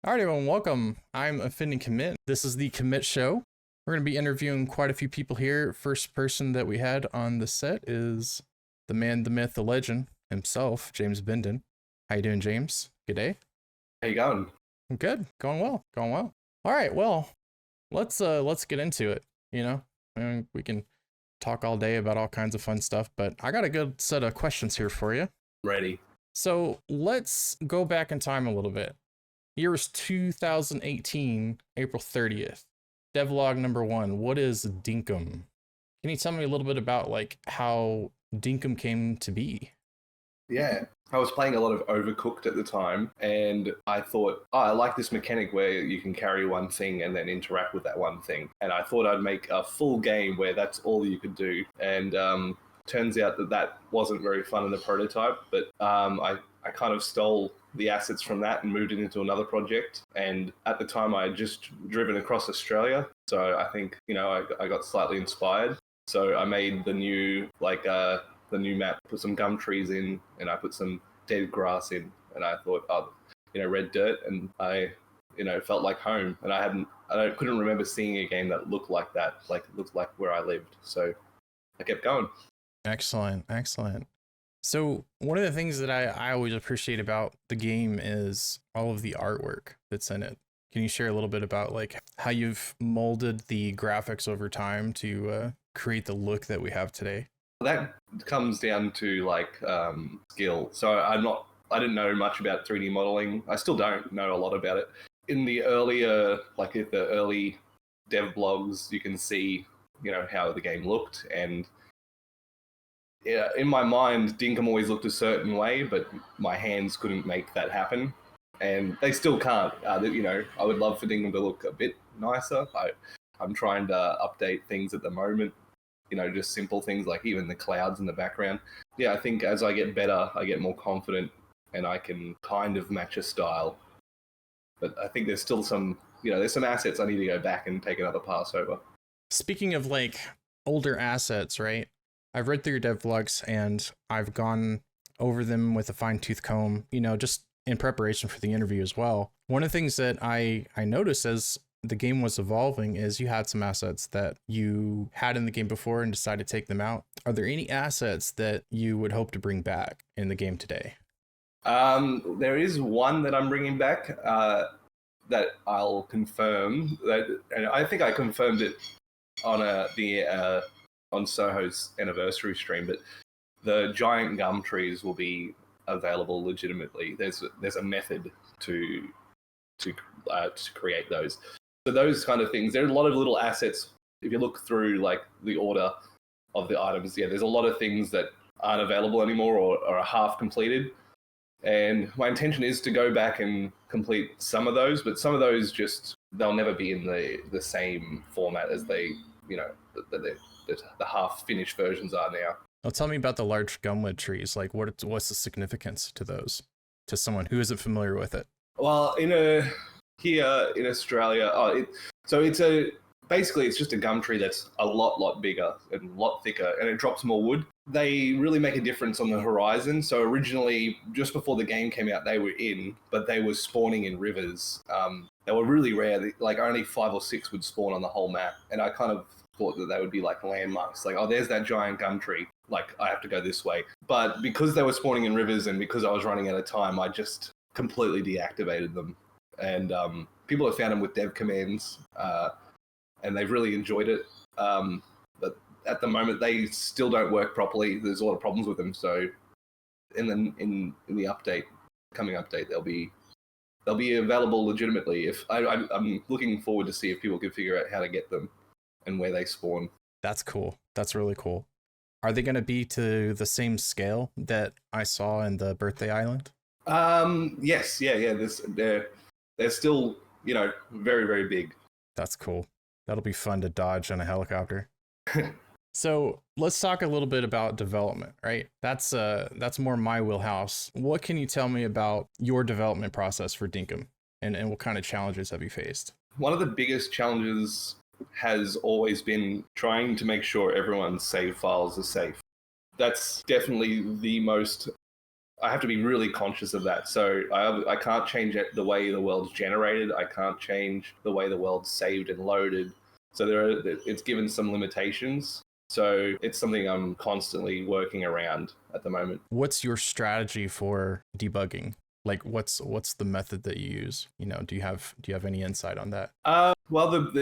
All right, everyone, welcome. I'm Offending Commit. This is the Commit Show. We're going to be interviewing quite a few people here. First person that we had on the set is the man, the myth, the legend himself, James Bindon. How you doing, James? Good day. How you going? I'm good. Going well. Going well. All right. Well, let's get into it. I mean, we can talk all day about all kinds of fun stuff, but I got a good set of questions here for you. Ready. So let's go back in time a little bit. Year was 2018, April 30th. Devlog number 1. What is Dinkum? Can you tell me a little bit about how Dinkum came to be? Yeah. I was playing a lot of Overcooked at the time, and I thought, I like this mechanic where you can carry one thing and then interact with that one thing. And I thought I'd make a full game where that's all you could do. And turns out that wasn't very fun in the prototype, but I kind of stole the assets from that and moved it into another project. And at the time, I had just driven across Australia, so I think I got slightly inspired. So I made the new map, put some gum trees in, and I put some dead grass in, and I thought, red dirt, and I felt like home. And I couldn't remember seeing a game that looked like that, like it looked like where I lived. So I kept going. Excellent. So one of the things that I always appreciate about the game is all of the artwork that's in it. Can you share a little bit about how you've molded the graphics over time to create the look that we have today? That comes down to skill. So I didn't know much about 3D modeling. I still don't know a lot about it. In the earlier, the early dev blogs, you can see, how the game looked. And yeah, in my mind, Dinkum always looked a certain way, but my hands couldn't make that happen. And they still can't. I would love for Dinkum to look a bit nicer. I'm trying to update things at the moment. Just simple things like even the clouds in the background. Yeah, I think as I get better, I get more confident and I can kind of match a style. But I think there's still there's some assets I need to go back and take another pass over. Speaking of older assets, right? I've read through your dev vlogs and I've gone over them with a fine-tooth comb, just in preparation for the interview as well. One of the things that I noticed as the game was evolving is you had some assets that you had in the game before and decided to take them out. Are there any assets that you would hope to bring back in the game today? There is one that I'm bringing back that I'll confirm. And I think I confirmed it on on Soho's anniversary stream, but the giant gum trees will be available legitimately. There's a method to create those. So those kind of things. There are a lot of little assets. If you look through the order of the items, there's a lot of things that aren't available anymore or are half completed. And my intention is to go back and complete some of those, but some of those they'll never be in the same format as they the half finished versions are now. Well, tell me about the large gumwood trees. What's the significance to those to someone who isn't familiar with it? Well, here in Australia, basically it's just a gum tree that's a lot bigger and a lot thicker, and it drops more wood. They really make a difference on the horizon. So originally, just before the game came out, they were but they were spawning in rivers. They were really rare. Only 5 or 6 would spawn on the whole map, and I kind of thought that they would be landmarks. There's that giant gum tree. I have to go this way. But because they were spawning in rivers and because I was running out of time, I just completely deactivated them. And people have found them with dev commands, and they've really enjoyed it. But at the moment, they still don't work properly. There's a lot of problems with them. So in the coming update, they'll be available legitimately. If I'm looking forward to see if people can figure out how to get them and where they spawn. That's cool. That's really cool. Are they going to be to the same scale that I saw in the Birthday Island? Yes, yeah. They're still, very, very big. That's cool. That'll be fun to dodge on a helicopter. So let's talk a little bit about development, right? That's more my wheelhouse. What can you tell me about your development process for Dinkum, and what kind of challenges have you faced? One of the biggest challenges has always been trying to make sure everyone's save files are safe. That's definitely the most I have to be really conscious of that. So I can't change the way the world's generated. I can't change the way the world's saved and loaded. So it's given some limitations. So it's something I'm constantly working around at the moment. What's your strategy for debugging? Like what's the method that you use? You know, do you have any insight on that? Well,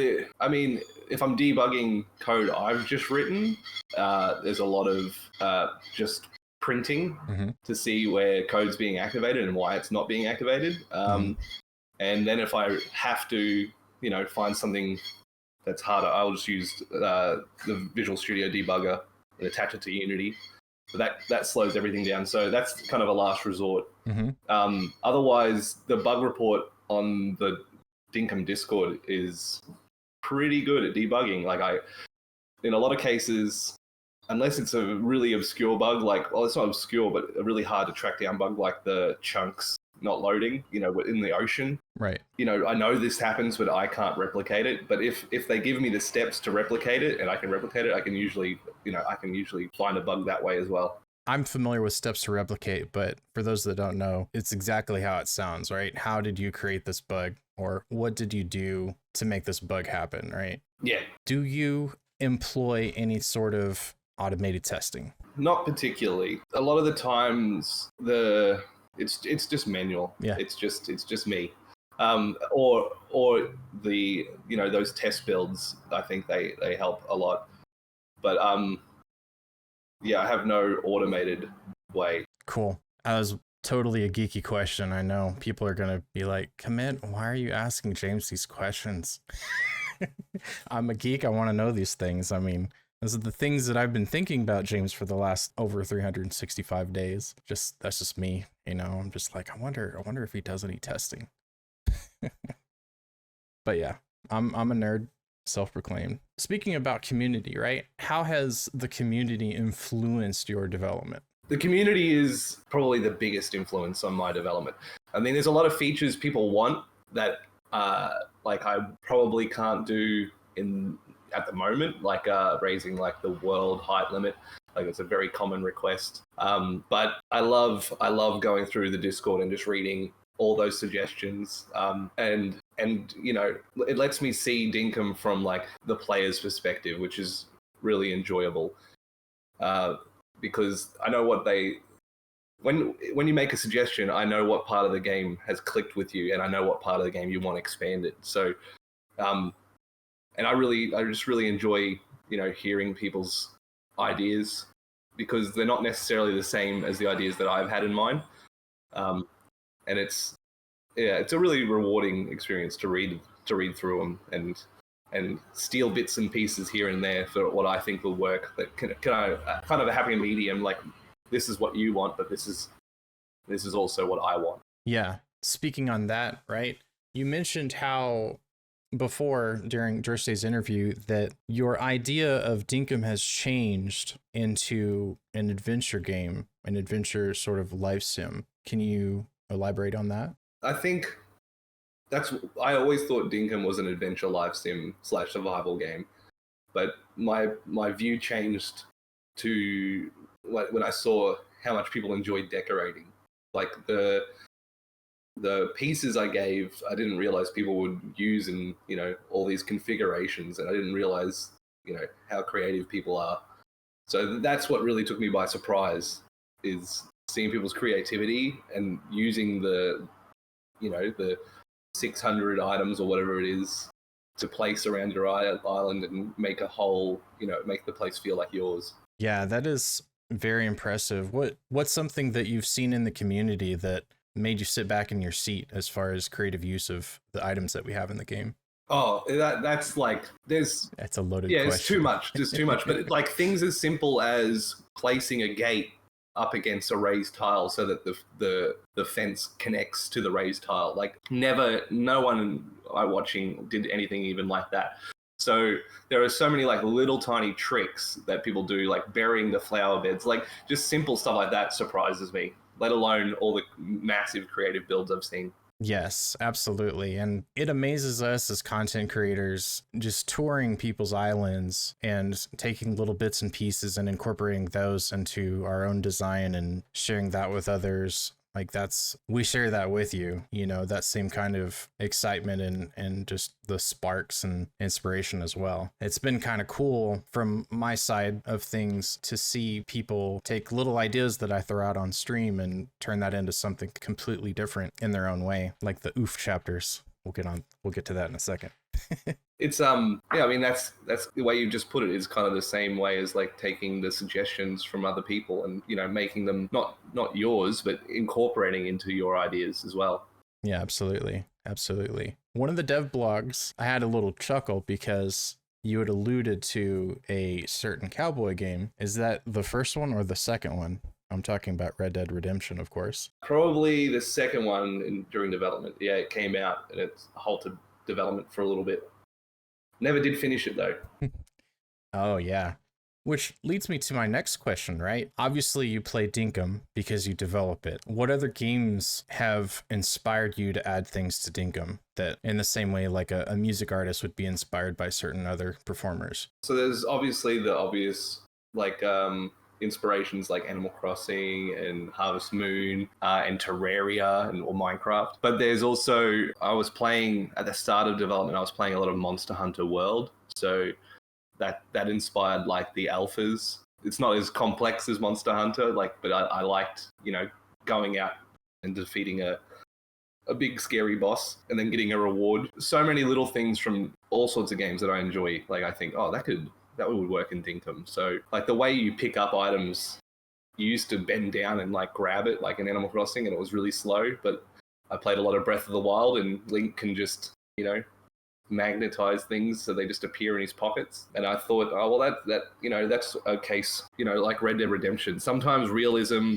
I mean, if I'm debugging code I've just written, there's a lot of just printing to see where code's being activated and why it's not being activated. And then if I have to, find something that's harder, I'll just use the Visual Studio debugger and attach it to Unity. So that slows everything down. So that's kind of a last resort. Otherwise, the bug report on the Dinkum Discord is pretty good at debugging. Like in a lot of cases, unless it's a really obscure bug, it's not obscure, but a really hard to track down bug, like the chunks not loading, in the ocean. Right. I know this happens, but I can't replicate it. But if they give me the steps to replicate it and I can replicate it, I can usually find a bug that way as well. I'm familiar with steps to replicate, but for those that don't know, it's exactly how it sounds, right? How did you create this bug, or what did you do to make this bug happen, right? Yeah. Do you employ any sort of automated testing? Not particularly. A lot of the times it's just manual. Yeah. It's just me. Or the those test builds, I think they help a lot. But yeah, I have no automated way. Cool. That was totally a geeky question. I know people are going to be like, Commit, why are you asking James these questions? I'm a geek. I want to know these things. I mean, those are the things that I've been thinking about James for the last over 365 days. That's just me. I'm just like, I wonder if he does any testing. But yeah, I'm a nerd. Self-proclaimed. Speaking about community, right? How has the community influenced your development? The community is probably the biggest influence on my development. I mean, there's a lot of features people want that I probably can't do at the moment, like raising like the world height limit. Like it's a very common request. But I love going through the Discord and just reading all those suggestions, and it lets me see Dinkum from like the player's perspective, which is really enjoyable, because I know what when you make a suggestion, I know what part of the game has clicked with you, and I know what part of the game you want expanded. So, and I just really enjoy hearing people's ideas, because they're not necessarily the same as the ideas that I've had in mind. And it's a really rewarding experience to read through them and steal bits and pieces here and there for what I think will work. That kind of a happy medium. Like, this is what you want, but this is also what I want. Yeah. Speaking on that, right? You mentioned how before during Durstay's interview that your idea of Dinkum has changed into an adventure game, an adventure sort of life sim. Can you elaborate on that? I think I always thought Dinkum was an adventure life sim / survival game, but my view changed to when I saw how much people enjoyed decorating. Like the pieces I gave, I didn't realize people would use in all these configurations, and I didn't realize how creative people are. So that's what really took me by surprise, is seeing people's creativity and using the 600 items or whatever it is to place around your island and make a whole, make the place feel like yours. Yeah, that is very impressive. What's something that you've seen in the community that made you sit back in your seat as far as creative use of the items that we have in the game? Oh, that's like, that's a loaded question. It's too much. There's too much. But like things as simple as placing a gate up against a raised tile so that the fence connects to the raised tile. Like no one watching did anything even like that. So there are so many like little tiny tricks that people do, like burying the flower beds, like just simple stuff like that surprises me, let alone all the massive creative builds I've seen. Yes, absolutely. And it amazes us as content creators just touring people's islands and taking little bits and pieces and incorporating those into our own design and sharing that with others. Like we share that with you, that same kind of excitement and just the sparks and inspiration as well. It's been kind of cool from my side of things to see people take little ideas that I throw out on stream and turn that into something completely different in their own way, like the oof chapters. We'll get to that in a second. It's yeah, I mean that's the way you just put it is kind of the same way as like taking the suggestions from other people and making them not yours but incorporating into your ideas as well. Yeah, absolutely. Absolutely. One of the dev blogs, I had a little chuckle because you had alluded to a certain cowboy game. Is that the first one or the second one? I'm talking about Red Dead Redemption, of course. Probably the second one during development. Yeah, it came out and it's halted development for a little bit. Never did finish it though. Oh, yeah. Which leads me to my next question, right? Obviously, you play Dinkum because you develop it. What other games have inspired you to add things to Dinkum that, in the same way, like a music artist would be inspired by certain other performers? So there's obviously the obvious like inspirations like Animal Crossing and Harvest Moon and Terraria or Minecraft. But there's also, I was playing at the start of development, I was playing a lot of Monster Hunter World. So that inspired like the alphas. It's not as complex as Monster Hunter, but I liked, going out and defeating a big scary boss and then getting a reward. So many little things from all sorts of games that I enjoy. Like I think, oh, that would work in Dinkum. So like the way you pick up items, you used to bend down and like grab it like in Animal Crossing and it was really slow. But I played a lot of Breath of the Wild and Link can just, magnetize things so they just appear in his pockets. And I thought, oh well, that's a case, like Red Dead Redemption. Sometimes realism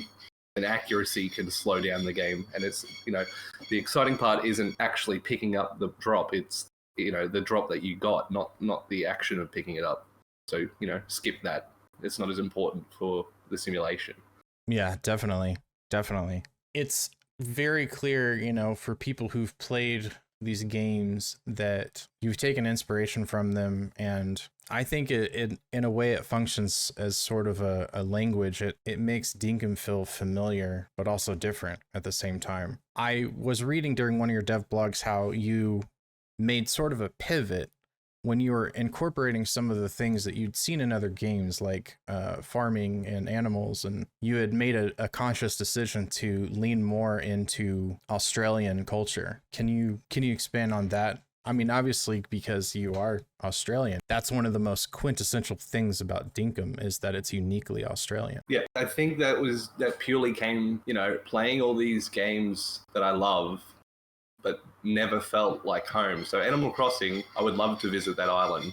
and accuracy can slow down the game, and it's the exciting part isn't actually picking up the drop, it's the drop that you got, not the action of picking it up. So skip that, it's not as important for the simulation. Yeah, definitely. It's very clear, for people who've played these games that you've taken inspiration from them, and I think it in a way it functions as sort of a language. It makes Dinkum feel familiar but also different at the same time. I was reading during one of your dev blogs how you made sort of a pivot when you were incorporating some of the things that you'd seen in other games, like farming and animals, and you had made a conscious decision to lean more into Australian culture. Can you expand on that? I mean, obviously, because you are Australian, that's one of the most quintessential things about Dinkum is that it's uniquely Australian. Yeah, I think that purely came, playing all these games that I love but never felt like home. So Animal Crossing, I would love to visit that island,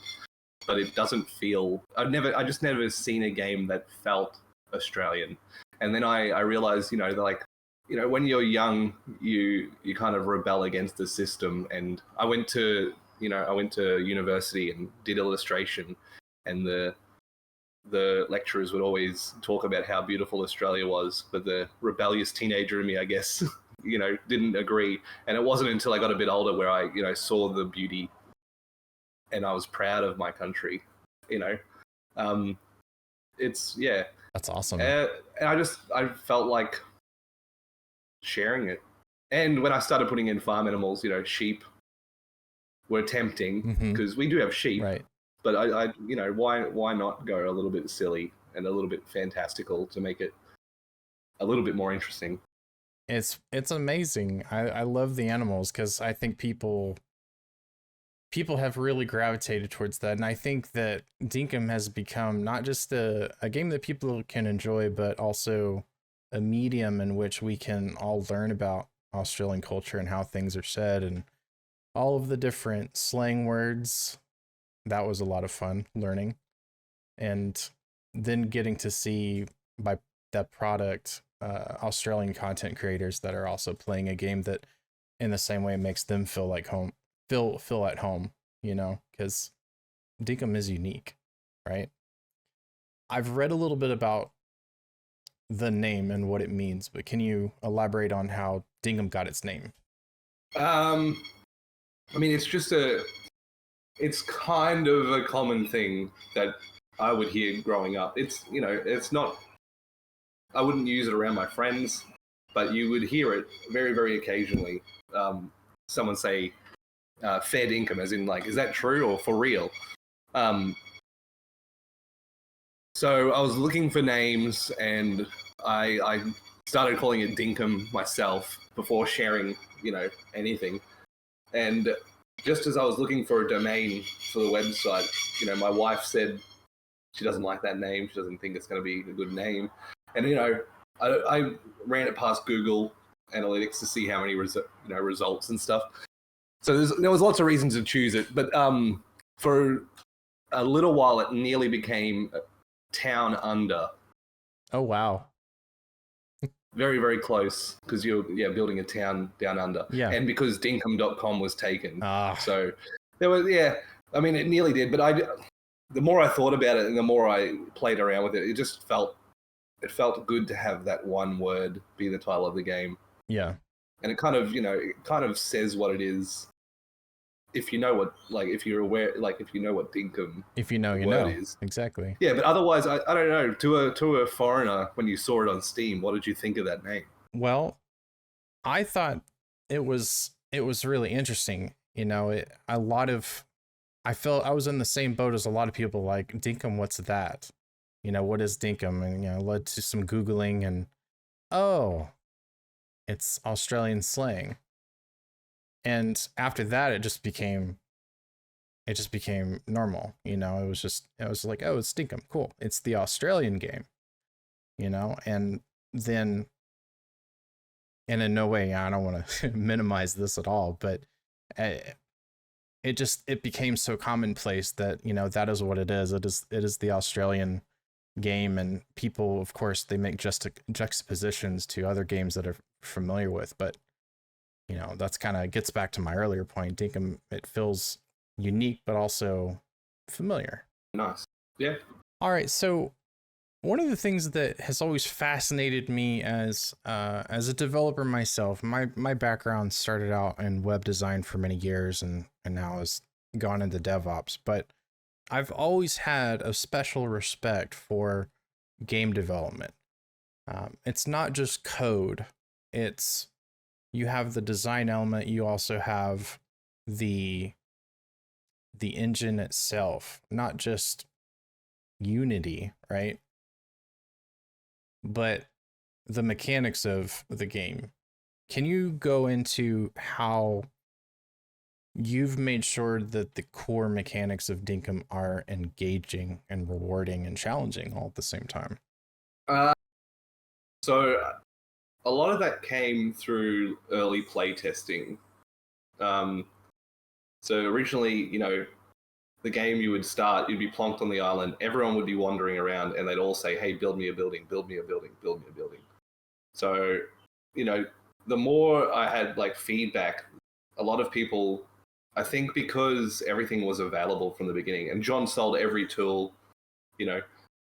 but it doesn't feel. I just never seen a game that felt Australian. And then I realized, when you're young, you kind of rebel against the system. And I went to university and did illustration, and the lecturers would always talk about how beautiful Australia was, but the rebellious teenager in me, I guess, didn't agree. And it wasn't until I got a bit older where I, saw the beauty and I was proud of my country, it's, yeah. That's awesome. And I felt like sharing it. And when I started putting in farm animals, sheep were tempting because we do have sheep, right? But I why not go a little bit silly and a little bit fantastical to make it a little bit more interesting? It's amazing. I love the animals because I think people have really gravitated towards that. And I think that Dinkum has become not just a game that people can enjoy, but also a medium in which we can all learn about Australian culture and how things are said and all of the different slang words. That was a lot of fun learning. And then getting to see by that product Australian content creators that are also playing a game that in the same way makes them feel like home, feel at home, because Dinkum is unique, right? I've read a little bit about the name and what it means, but can you elaborate on how Dinkum got its name? Um, I mean, it's kind of a common thing that I would hear growing up. It's not, I wouldn't use it around my friends, but you would hear it very, very occasionally. Someone say, fair dinkum, as in, like, is that true or for real? Um, so I was looking for names, and I started calling it Dinkum myself before sharing, anything. And just as I was looking for a domain for the website, my wife said she doesn't like that name. She doesn't think it's going to be a good name. And I ran it past Google Analytics to see how many results and stuff. So there was lots of reasons to choose it, but for a little while it nearly became Town Under. Oh wow. Very, very close, because you're building a town down under. Yeah. And because Dinkum.com was taken. Ah. So there was, I mean, it nearly did, but the more I thought about it and the more I played around with it, it just felt good to have that one word be the title of the game. Yeah. And it kind of says what it is. If you know what, like, if you're aware, like, if you know what Dinkum, if you know, you word know. is. Exactly. Yeah, but otherwise, I don't know. To a foreigner, when you saw it on Steam, what did you think of that name? Well, I thought it was really interesting. I felt I was in the same boat as a lot of people. Like, Dinkum, what's that? What is Dinkum? And led to some Googling, and oh, it's Australian slang. And after that, it just became normal. It was like, oh, it's Dinkum, cool. It's the Australian game. And then, and in no way, I don't want to minimize this at all, but it became so commonplace that that is what it is. It is the Australian game, and people, of course, they make juxtapositions to other games that are familiar with, but that's kind of gets back to my earlier point. Dinkum, it feels unique but also familiar. Nice. Yeah. All right, so one of the things that has always fascinated me as a developer myself, my background started out in web design for many years, and now has gone into DevOps, but I've always had a special respect for game development. It's not just code. It's, you have the design element, you also have the engine itself, not just Unity, right? But the mechanics of the game. Can you go into how you've made sure that the core mechanics of Dinkum are engaging and rewarding and challenging all at the same time? So a lot of that came through early play testing. So originally, the game you would start, you'd be plonked on the island, everyone would be wandering around, and they'd all say, hey, build me a building, build me a building, build me a building. So, the more I had, like, feedback, a lot of people, I think because everything was available from the beginning, and John sold every tool,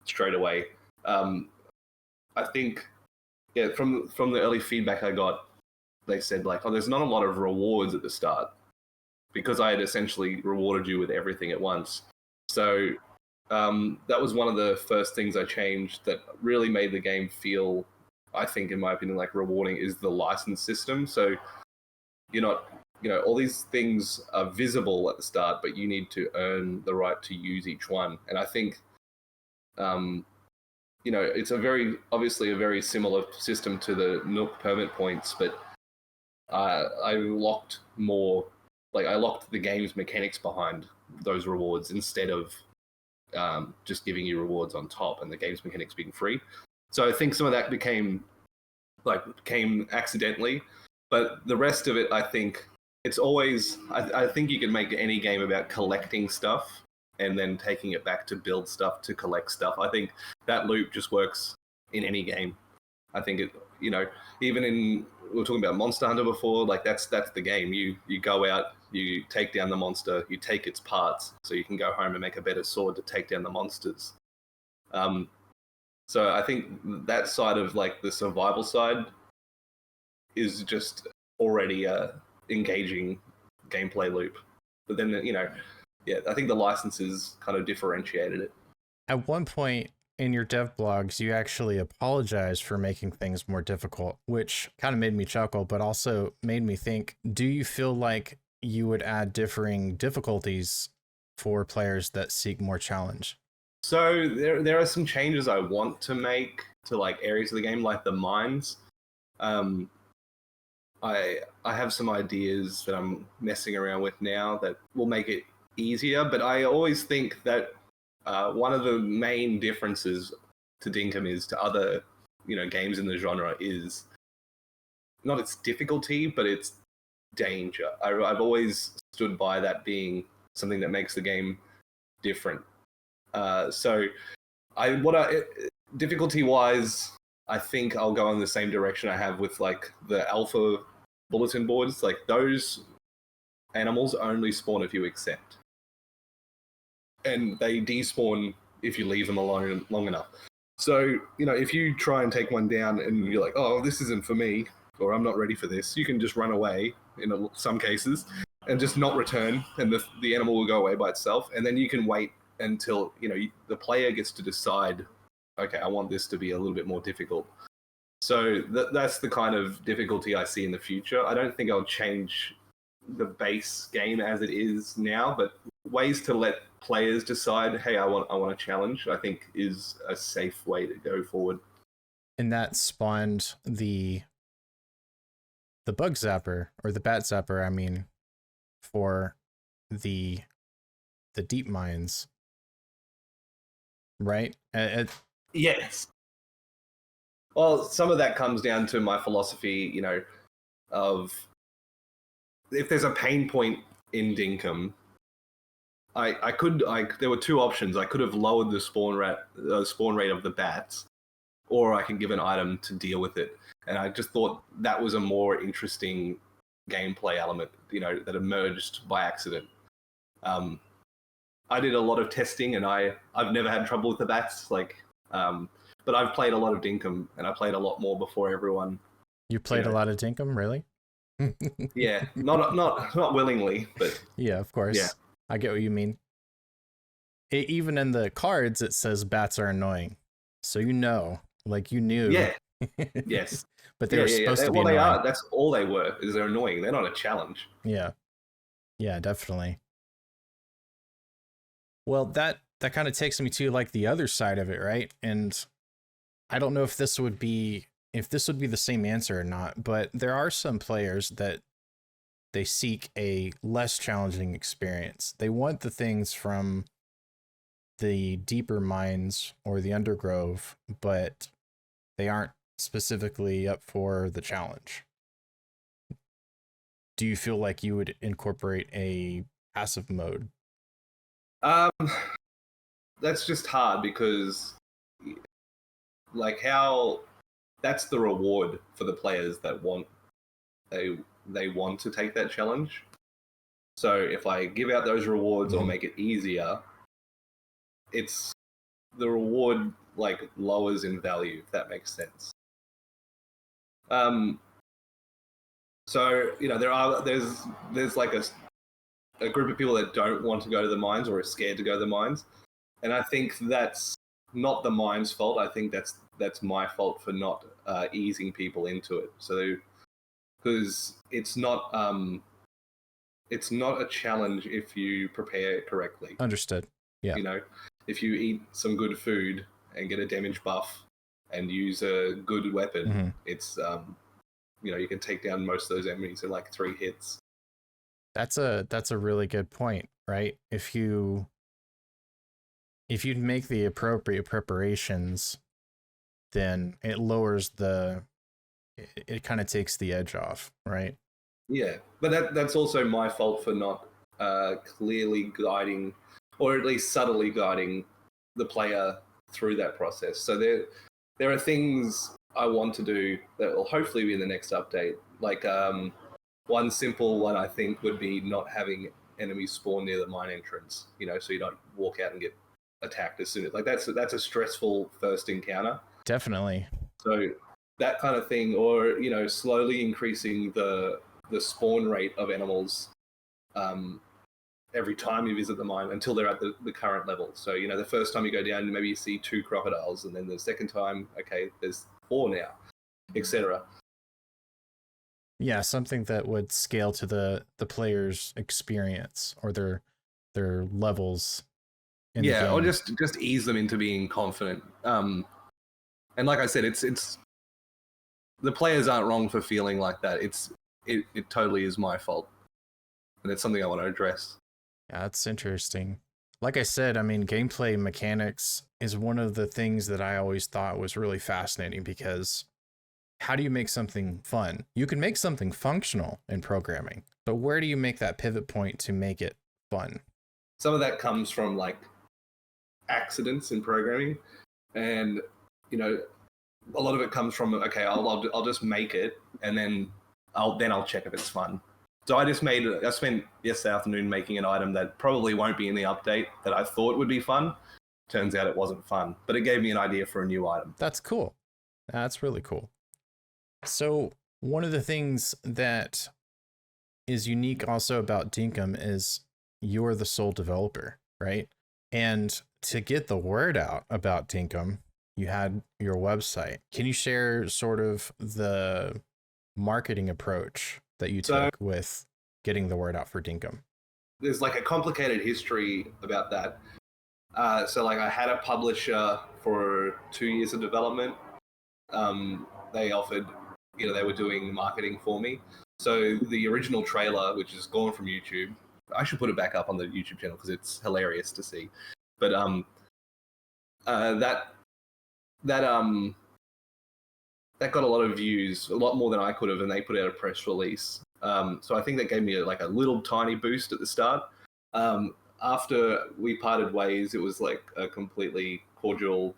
straight away. I think, from the early feedback I got, they said, like, oh, there's not a lot of rewards at the start, because I had essentially rewarded you with everything at once. So that was one of the first things I changed that really made the game feel, I think, in my opinion, like rewarding, is the license system. So you're not, all these things are visible at the start, but you need to earn the right to use each one. And I think, it's obviously a very similar system to the Nook permit points, but I locked the game's mechanics behind those rewards, instead of just giving you rewards on top and the game's mechanics being free. So I think some of that came accidentally, but the rest of it, I think it's always, I think you can make any game about collecting stuff and then taking it back to build stuff, to collect stuff. I think that loop just works in any game. I think it, even in, we were talking about Monster Hunter before, like that's the game. You go out, you take down the monster, you take its parts, so you can go home and make a better sword to take down the monsters. So I think that side of, like, the survival side is just already engaging gameplay loop. But then, yeah, I think the licenses kind of differentiated it. At one point in your dev blogs, you actually apologized for making things more difficult, which kind of made me chuckle, but also made me think, do you feel like you would add differing difficulties for players that seek more challenge? So there are some changes I want to make to like areas of the game, like the mines. I have some ideas that I'm messing around with now that will make it easier, but I always think that one of the main differences to Dinkum is to other games in the genre is not its difficulty, but its danger. I've always stood by that being something that makes the game different. So difficulty wise, I think I'll go in the same direction I have with like the alpha bulletin boards. Like those animals only spawn if you accept, and they despawn if you leave them alone long enough. So if you try and take one down and you're like, oh, this isn't for me, or I'm not ready for this, you can just run away in some cases and just not return, and the animal will go away by itself, and then you can wait until the player gets to decide, okay, I want this to be a little bit more difficult. So that's the kind of difficulty I see in the future. I don't think I'll change the base game as it is now, but ways to let players decide, hey, I want a challenge, I think is a safe way to go forward. And that spawned the bug zapper, or the bat zapper, I mean, for the deep mines, right? Yes. Well, some of that comes down to my philosophy, of if there's a pain point in Dinkum, there were two options. I could have lowered the spawn rate of the bats, or I can give an item to deal with it. And I just thought that was a more interesting gameplay element, that emerged by accident. I did a lot of testing, and I've never had trouble with the bats. But I've played a lot of Dinkum, and I played a lot more before everyone. You played a lot of Dinkum, really? Yeah, not willingly, but yeah, of course. Yeah. I get what you mean. Even in the cards, it says bats are annoying, so you knew. Yeah. Yes. But they were supposed to be annoying. They are. That's all they were. Is they're annoying. They're not a challenge. Yeah. Yeah, definitely. Well, that kind of takes me to like the other side of it, right? And I don't know if this would be the same answer or not, but there are some players that they seek a less challenging experience. They want the things from the deeper mines or the undergrove, but they aren't specifically up for the challenge. Do you feel like you would incorporate a passive mode? That's just hard because that's the reward for the players that they want to take that challenge. So if I give out those rewards or make it easier, it's the reward lowers in value, if that makes sense. So there's like a group of people that don't want to go to the mines or are scared to go to the mines, and I think that's not the mine's fault. I think that's my fault for not easing people into it. So because it's not a challenge if you prepare correctly. Understood. Yeah. If you eat some good food and get a damage buff and use a good weapon, it's you can take down most of those enemies in like 3 hits. That's a really good point, right? If you make the appropriate preparations, then it lowers it kind of takes the edge off, right? Yeah, but that's also my fault for not clearly guiding, or at least subtly guiding the player through that process. So there are things I want to do that will hopefully be in the next update. Like one simple one I think would be not having enemies spawn near the mine entrance. So you don't walk out and get attacked as soon as that's a stressful first encounter. Definitely. So that kind of thing, or slowly increasing the the spawn rate of animals every time you visit the mine until they're at the current level. So, you know, the first time you go down, maybe you see 2 crocodiles, and then the second time, okay, there's 4 now, etc. Yeah, something that would scale to the player's experience or their levels in the game. Or just ease them into being confident. And like I said, it's the players aren't wrong for feeling like that. It totally is my fault, and it's something I want to address. Yeah, that's interesting. Like I said, I mean, gameplay mechanics is one of the things that I always thought was really fascinating, because how do you make something fun? You can make something functional in programming, but where do you make that pivot point to make it fun? Some of that comes from like accidents in programming, and you know, a lot of it comes from, okay, I'll just make it, and then I'll check if it's fun. So I spent yesterday afternoon making an item that probably won't be in the update that I thought would be fun. Turns out it wasn't fun, but it gave me an idea for a new item. That's cool. That's really cool. So one of the things that is unique also about Dinkum is you're the sole developer, right? And to get the word out about Dinkum, you had your website. Can you share sort of the marketing approach that you took with getting the word out for Dinkum? There's like a complicated history about that. So like I had a publisher for 2 years of development. They offered, you know, they were doing marketing for me. So the original trailer, which is gone from YouTube, I should put it back up on the YouTube channel because it's hilarious to see. But that got a lot of views, a lot more than I could have, and they put out a press release. So I think that gave me a little tiny boost at the start. After we parted ways, it was like a completely cordial,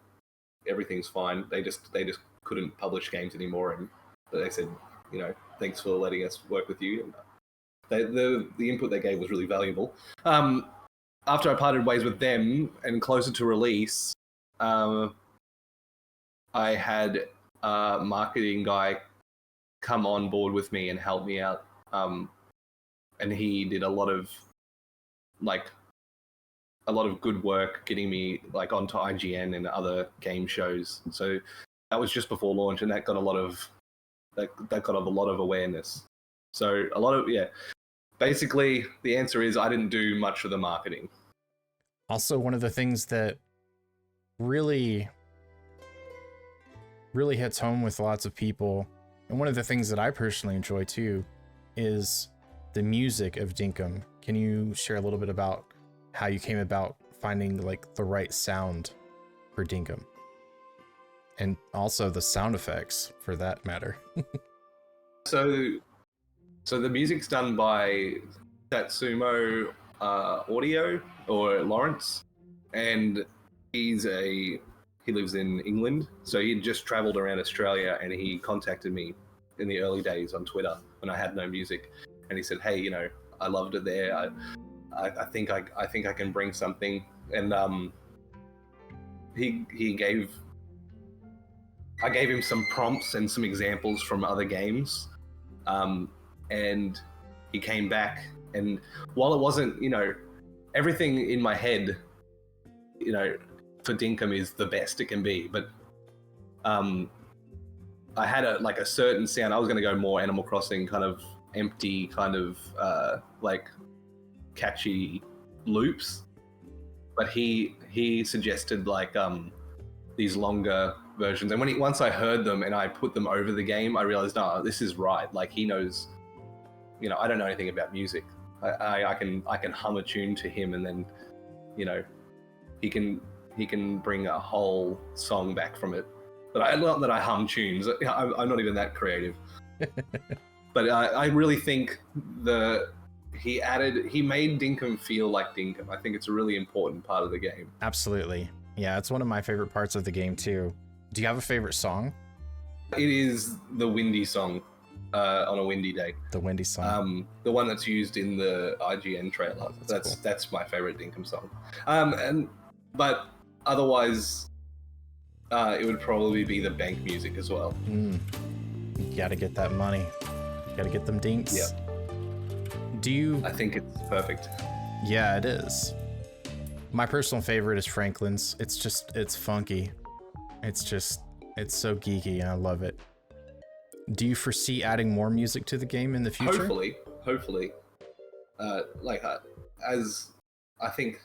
everything's fine. They just couldn't publish games anymore, and they said, you know, thanks for letting us work with you. The input they gave was really valuable. After I parted ways with them and closer to release, I had a marketing guy come on board with me and help me out. And he did a lot of good work getting me like onto IGN and other game shows. So that was just before launch, and that got a lot of awareness. So basically the answer is I didn't do much of the marketing. Also, one of the things that really hits home with lots of people, and one of the things that I personally enjoy too, is the music of Dinkum. Can you share a little bit about how you came about finding like the right sound for Dinkum? And also the sound effects for that matter. So the music's done by Tatsumo Audio, or Lawrence, and he lives in England. So he just traveled around Australia, and he contacted me in the early days on Twitter when I had no music, and he said, "Hey, you know, I loved it there. I think I can bring something." And I gave him some prompts and some examples from other games, and he came back. And while it wasn't, you know, everything in my head, you know, for Dinkum is the best it can be, but I had a certain sound. I was going to go more Animal Crossing kind of empty, kind of like catchy loops, but he suggested like these longer versions. And once I heard them and I put them over the game, I realized, no, this is right. Like he knows, you know, I don't know anything about music. I can hum a tune to him, and then, you know, he can bring a whole song back from it. But not that I hum tunes. I'm not even that creative. But I really think he made Dinkum feel like Dinkum. I think it's a really important part of the game. Absolutely. Yeah, it's one of my favorite parts of the game too. Do you have a favorite song? It is the Windy song, on a windy day. The Windy song. The one that's used in the IGN trailer. That's my favorite Dinkum song. But otherwise, it would probably be the bank music as well. You gotta get that money. You gotta get them dinks. Yeah. Do you? I think it's perfect. Yeah, it is. My personal favorite is Franklin's. It's funky. It's so geeky and I love it. Do you foresee adding more music to the game in the future? Hopefully. As I think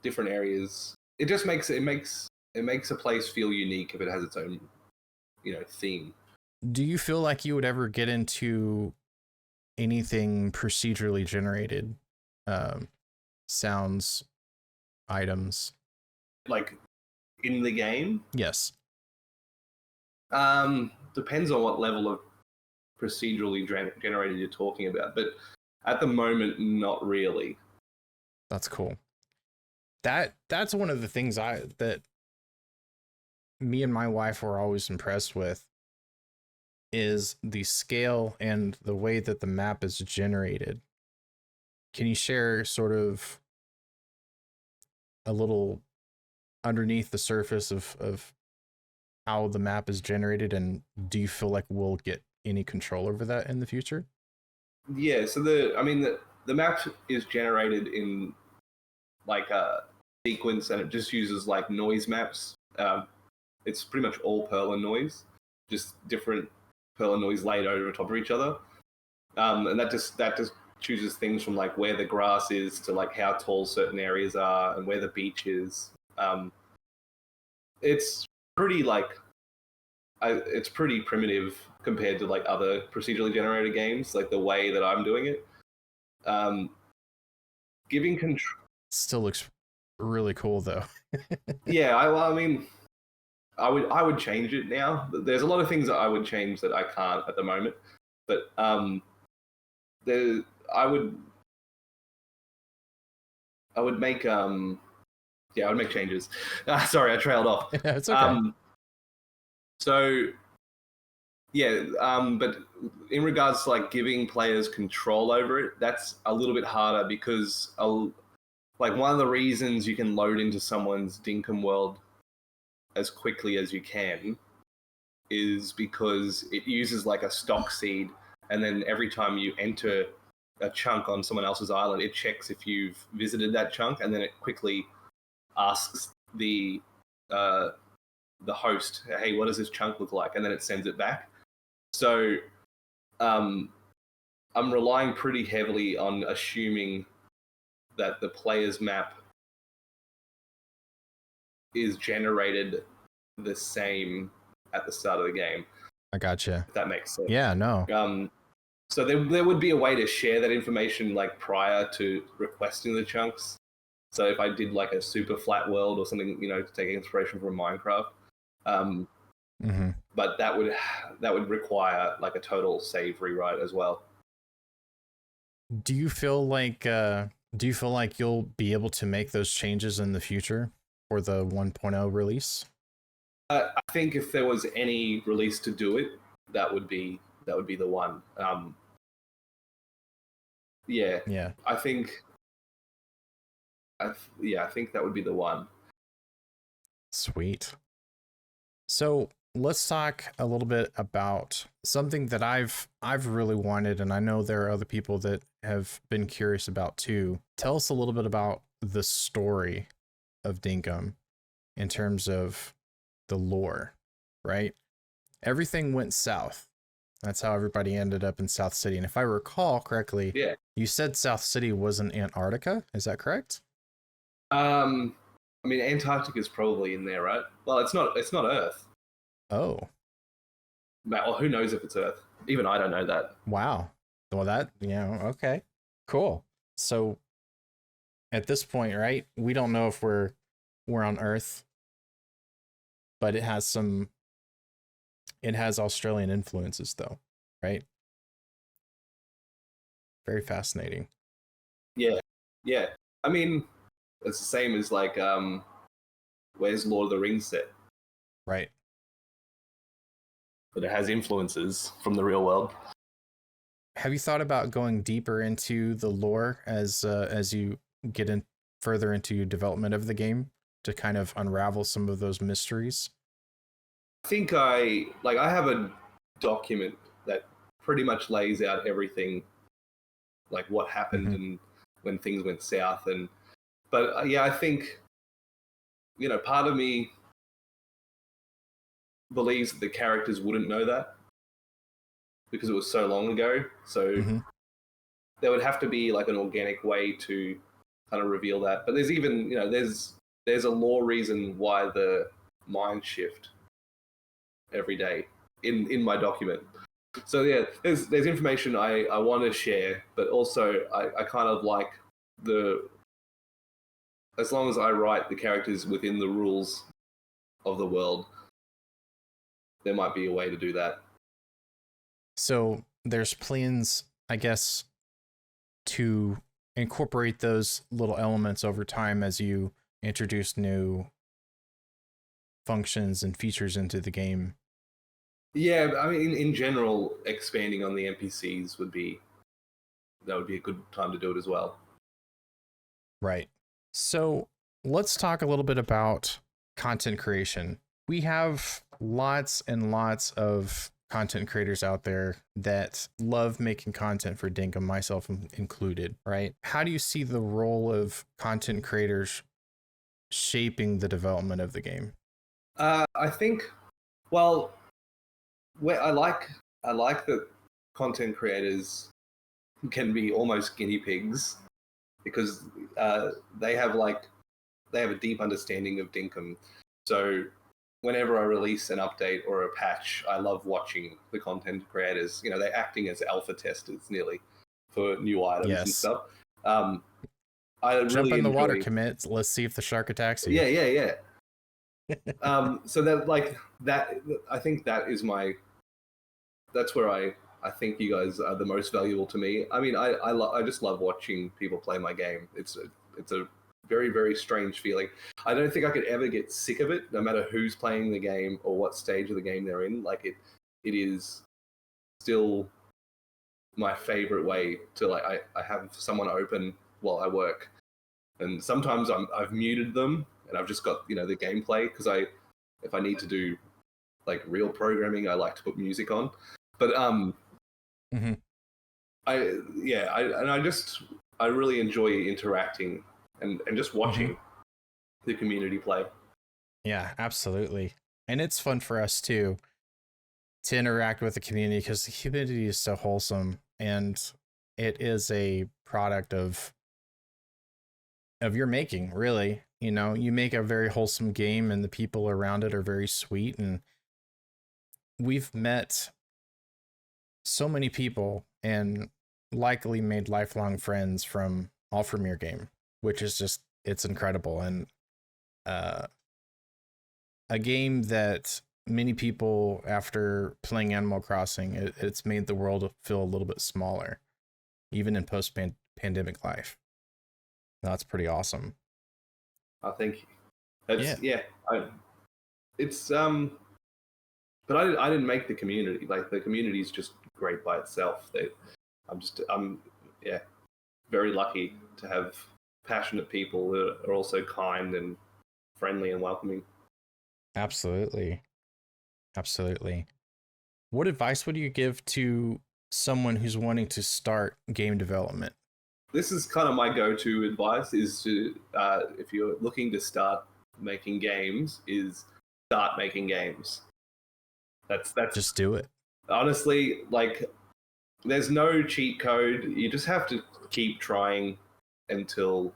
different areas. It just makes a place feel unique if it has its own, theme. Do you feel like you would ever get into anything procedurally generated sounds, items? Like in the game? Yes. Depends on what level of procedurally generated you're talking about, but at the moment, not really. That's cool. That's one of the things that me and my wife were always impressed with is the scale and the way that the map is generated. Can you share sort of a little underneath the surface of how the map is generated, and do you feel like we'll get any control over that in the future? Yeah, so the map is generated in like a sequence, and it just uses like noise maps. It's pretty much all Perlin noise, just different Perlin noise laid over top of each other, and that just chooses things from like where the grass is to like how tall certain areas are and where the beach is. It's pretty it's pretty primitive compared to like other procedurally generated games, like the way that I'm doing it. Giving control Still looks really cool though. Yeah, I would change it now. There's a lot of things that I would change that I can't at the moment, but I would make I would make changes. Sorry, I trailed off. It's okay. So yeah, but in regards to like giving players control over it, that's a little bit harder because like one of the reasons you can load into someone's Dinkum world as quickly as you can is because it uses like a stock seed, and then every time you enter a chunk on someone else's island, it checks if you've visited that chunk, and then it quickly asks the host, "Hey, what does this chunk look like?" And then it sends it back. So I'm relying pretty heavily on assuming that the player's map is generated the same at the start of the game. I gotcha. If that makes sense. Yeah, no. So there would be a way to share that information like prior to requesting the chunks. So if I did like a super flat world or something, to take inspiration from Minecraft, but that would require like a total save rewrite as well. Do you feel like you'll be able to make those changes in the future for the 1.0 release? I think if there was any release to do it, that would be the one. Yeah. I think that would be the one. Sweet. So let's talk a little bit about something that I've really wanted, and I know there are other people that have been curious about too. Tell us a little bit about the story of Dinkum in terms of the lore, right? Everything went south. That's how everybody ended up in South City. And if I recall correctly, you said South City was in Antarctica. Is that correct? Antarctica is probably in there, right? Well, it's not Earth. Oh. Well, who knows if it's Earth? Even I don't know that. Wow. Well, okay. Cool. So at this point, right, we don't know if we're on Earth, but it has Australian influences though, right? Very fascinating. Yeah. It's the same as like where's Lord of the Rings set? Right. But it has influences from the real world. Have you thought about going deeper into the lore as you get in further into development of the game to kind of unravel some of those mysteries? I think I have a document that pretty much lays out everything like what happened Mhm. and when things went south. And but yeah, I think part of me believes that the characters wouldn't know that because it was so long ago. So Mhm. there would have to be like an organic way to kind of reveal that. But there's even there's a law reason why the mind shift every day in my document. So yeah, there's information I want to share, but also I kind of like the as long as I write the characters within the rules of the world, there might be a way to do that. So there's plans, I guess, to incorporate those little elements over time as you introduce new functions and features into the game. Yeah, I mean, in general, expanding on the NPCs would be that would be a good time to do it as well. Right. So let's talk a little bit about content creation. We have lots and lots of content creators out there that love making content for Dinkum, myself included, right? How do you see the role of content creators shaping the development of the game? I think, well, where I like that content creators can be almost guinea pigs because uh, they have like they have a deep understanding of Dinkum. So whenever I release an update or a patch, I love watching the content creators. They're acting as alpha testers nearly for new items and Yes. stuff. Um, I Jump really in the water, enjoy. commit. Let's see if the shark attacks you. Yeah, yeah, yeah. So that like that, I think that is that's where I think you guys are the most valuable to me. I mean, I just love watching people play my game. It's a very very strange feeling. I don't think I could ever get sick of it, no matter who's playing the game or what stage of the game they're in. Like it is still my favorite way to like I have someone open while I work, and sometimes I've muted them and I've just got the gameplay because if I need to do like real programming, I like to put music on. But Mm-hmm. I really enjoy interacting and just Mm-hmm. watching the community play. Yeah, absolutely. And it's fun for us too to interact with the community because the community is so wholesome and it is a product of your making, really. You make a very wholesome game and the people around it are very sweet, and we've met so many people and likely made lifelong friends from your game, which is just it's incredible. And uh a game that many people, after playing Animal Crossing, it's made the world feel a little bit smaller, even in post-pandemic life. That's pretty awesome. I think Yeah. that's yeah. It's but I didn't make the community. Like the community is just great by itself. I'm yeah very lucky to have passionate people that are also kind and friendly and welcoming. Absolutely. Absolutely. What advice would you give to someone who's wanting to start game development? This is kind of my go-to advice: is to if you're looking to start making games, is start making games. That's Just do it. honestly like there's no cheat code. You just have to keep trying until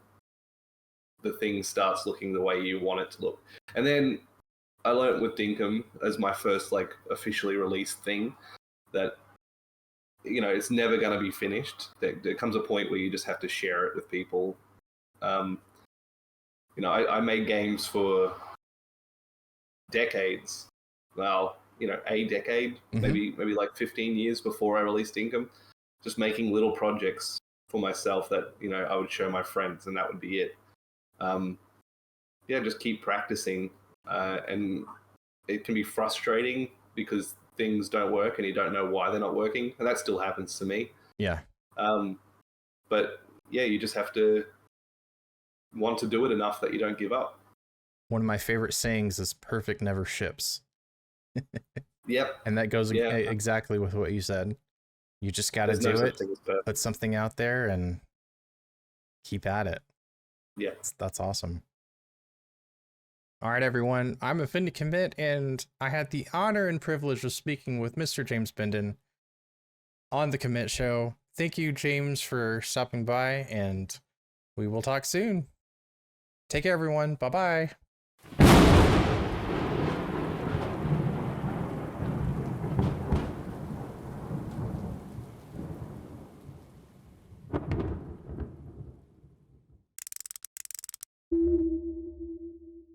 the thing starts looking the way you want it to look. And then I learned with Dinkum as my first like officially released thing that it's never going to be finished. There comes a point where you just have to share it with people. Um, I made games for decades. Well, a decade, Mm-hmm. maybe like 15 years before I released Dinkum, just making little projects for myself that I would show my friends, and that would be it. Um, yeah, just keep practicing, and it can be frustrating because things don't work and you don't know why they're not working, and that still happens to me. Yeah. Um, but yeah, you just have to want to do it enough that you don't give up. One of my favorite sayings is perfect never ships. Yep. And that goes Yeah. exactly with what you said. You just got to There's no do such it, thing as perfect. put something out there, and keep at it. Yeah. That's awesome. All right, everyone. I'm offendingcommit, and I had the honor and privilege of speaking with Mr. James Benden on the Commit Show. Thank you, James, for stopping by, and we will talk soon. Take care, everyone. Bye-bye.